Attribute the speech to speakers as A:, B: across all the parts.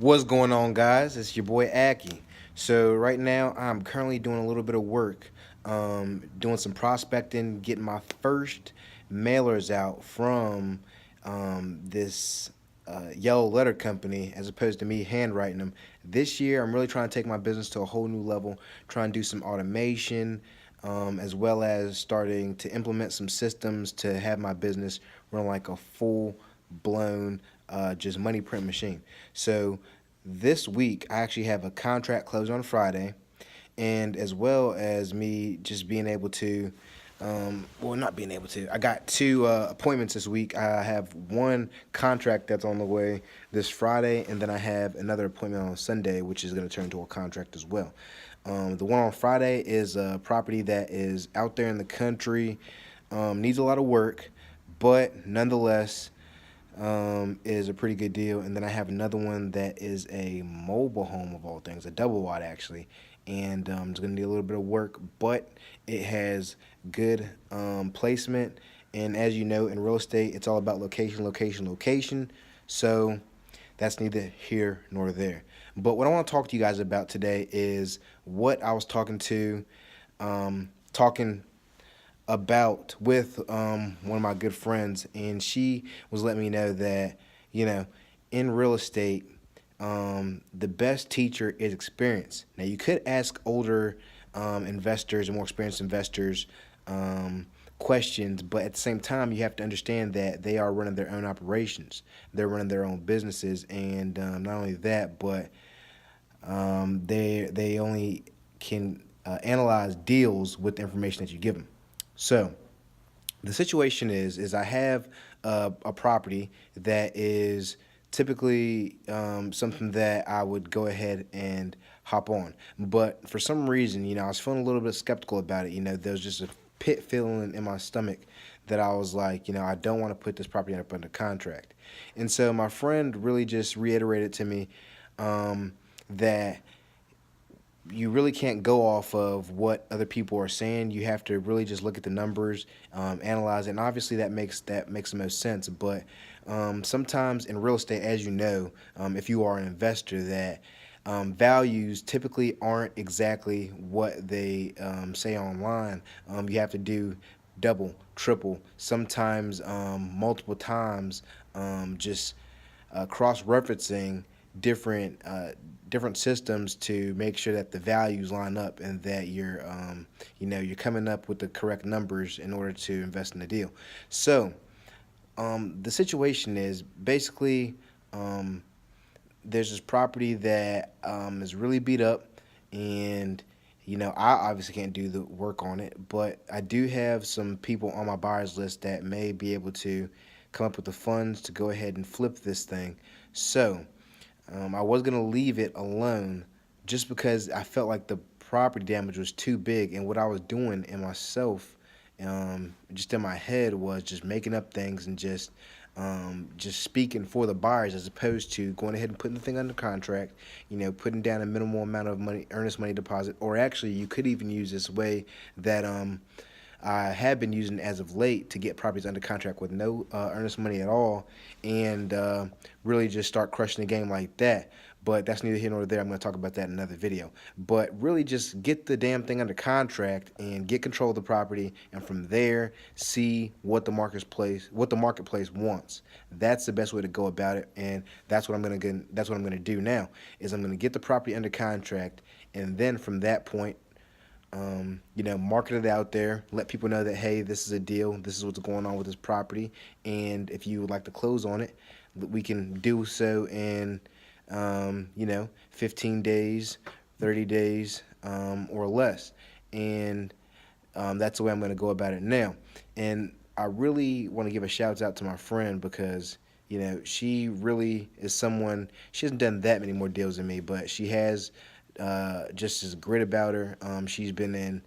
A: What's going on, guys? It's your boy Akie. So right now, I'm currently doing a little bit of work, doing some prospecting, getting my first mailers out from this yellow letter company, as opposed to me handwriting them. This year, I'm really trying to take my business to a whole new level, trying to do some automation, as well as starting to implement some systems to have my business run like a full blown just money print machine. So this week I actually have a contract close on Friday, and as well as me just being able to, well, not being able to. I got two appointments this week. I have one contract that's on the way this Friday, and then I have another appointment on Sunday, which is going to turn into a contract as well. The one on Friday is a property that is out there in the country, needs a lot of work, but nonetheless is a pretty good deal. And then I have another one that is a mobile home of all things, a double wide actually, and it's going to need a little bit of work, but it has good placement. And as you know, in real estate, it's all about location, location, location. So that's neither here nor there. But what I want to talk to you guys about today is what I was talking about with one of my good friends, and she was letting me know that you know, in real estate, the best teacher is experience. Now, you could ask older investors and more experienced investors questions, but at the same time, you have to understand that they are running their own operations, they're running their own businesses, and not only that, but they only can analyze deals with the information that you give them. So the situation is I have a property that is typically something that I would go ahead and hop on, but for some reason, I was feeling a little bit skeptical about it. There was just a pit feeling in my stomach that I was like, I don't want to put this property up under contract. And so my friend really just reiterated to me that you really can't go off of what other people are saying. You have to really just look at the numbers, analyze it, and obviously that makes the most sense. But sometimes in real estate, as you know, if you are an investor, that values typically aren't exactly what they say online. You have to do double, triple, sometimes multiple times, just cross-referencing different systems to make sure that the values line up and that you're coming up with the correct numbers in order to invest in the deal. So the situation is basically there's this property that is really beat up, and I obviously can't do the work on it, but I do have some people on my buyers list that may be able to come up with the funds to go ahead and flip this thing. So I was gonna leave it alone just because I felt like the property damage was too big, and what I was doing in myself, just in my head, was just making up things and just speaking for the buyers as opposed to going ahead and putting the thing under contract. Putting down a minimal amount of money, earnest money deposit, or actually you could even use this way that I have been using as of late to get properties under contract with no earnest money at all, and really just start crushing the game like that. But that's neither here nor there. I'm going to talk about that in another video. But really just get the damn thing under contract and get control of the property, and from there see what the marketplace wants. That's the best way to go about it, and that's what I'm going to do now. Is I'm going to get the property under contract, and then from that point, market it out there, let people know that, hey, this is a deal, this is what's going on with this property, and if you would like to close on it, we can do so in, 15 days, 30 days, or less. And that's the way I'm going to go about it now. And I really want to give a shout out to my friend because, she really is someone, she hasn't done that many more deals than me, but she has just as grit about her. She's been in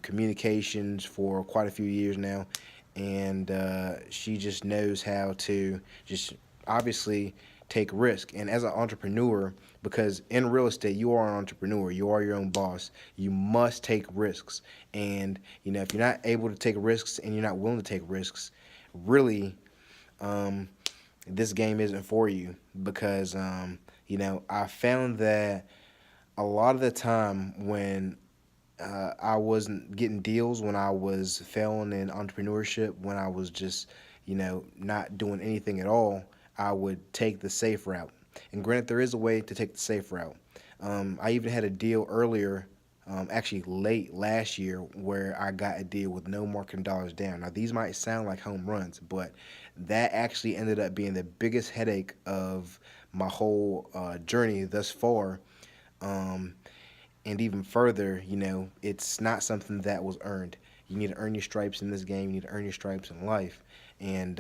A: communications for quite a few years now, and she just knows how to just obviously take risk. And as an entrepreneur, because in real estate you are an entrepreneur, you are your own boss, you must take risks. And if you're not able to take risks and you're not willing to take risks, really, this game isn't for you, because I found that a lot of the time when I wasn't getting deals, when I was failing in entrepreneurship, when I was just, not doing anything at all, I would take the safe route. And granted, there is a way to take the safe route. I even had a deal earlier, actually late last year, where I got a deal with no marketing dollars down. Now, these might sound like home runs, but that actually ended up being the biggest headache of my whole journey thus far. Um, and even further, it's not something that was earned. You need to earn your stripes in this game. You need to earn your stripes in life. And,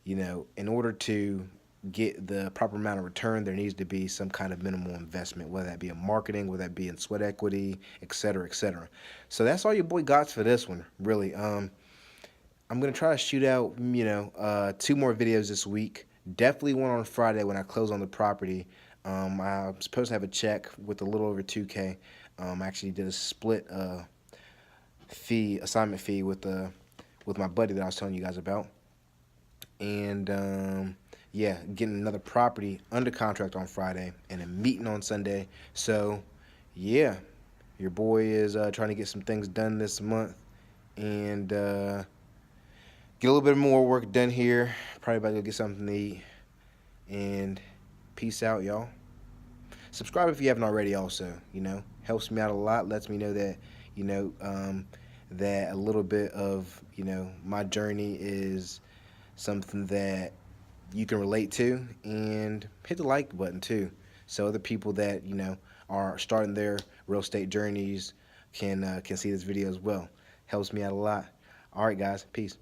A: in order to get the proper amount of return, there needs to be some kind of minimal investment, whether that be in marketing, whether that be in sweat equity, et cetera, et cetera. So that's all your boy got for this one, really. I'm going to try to shoot out, 2 more videos this week. Definitely one on Friday when I close on the property. I'm supposed to have a check with a little over 2K. I actually did a split assignment fee with my buddy that I was telling you guys about. And yeah, getting another property under contract on Friday and a meeting on Sunday. So yeah, your boy is trying to get some things done this month and get a little bit more work done here. Probably about to go get something to eat. And peace out, y'all. Subscribe if you haven't already. Also, helps me out a lot. Lets me know that that a little bit of my journey is something that you can relate to, and hit the like button too, so other people that are starting their real estate journeys can see this video as well. Helps me out a lot. All right, guys, peace.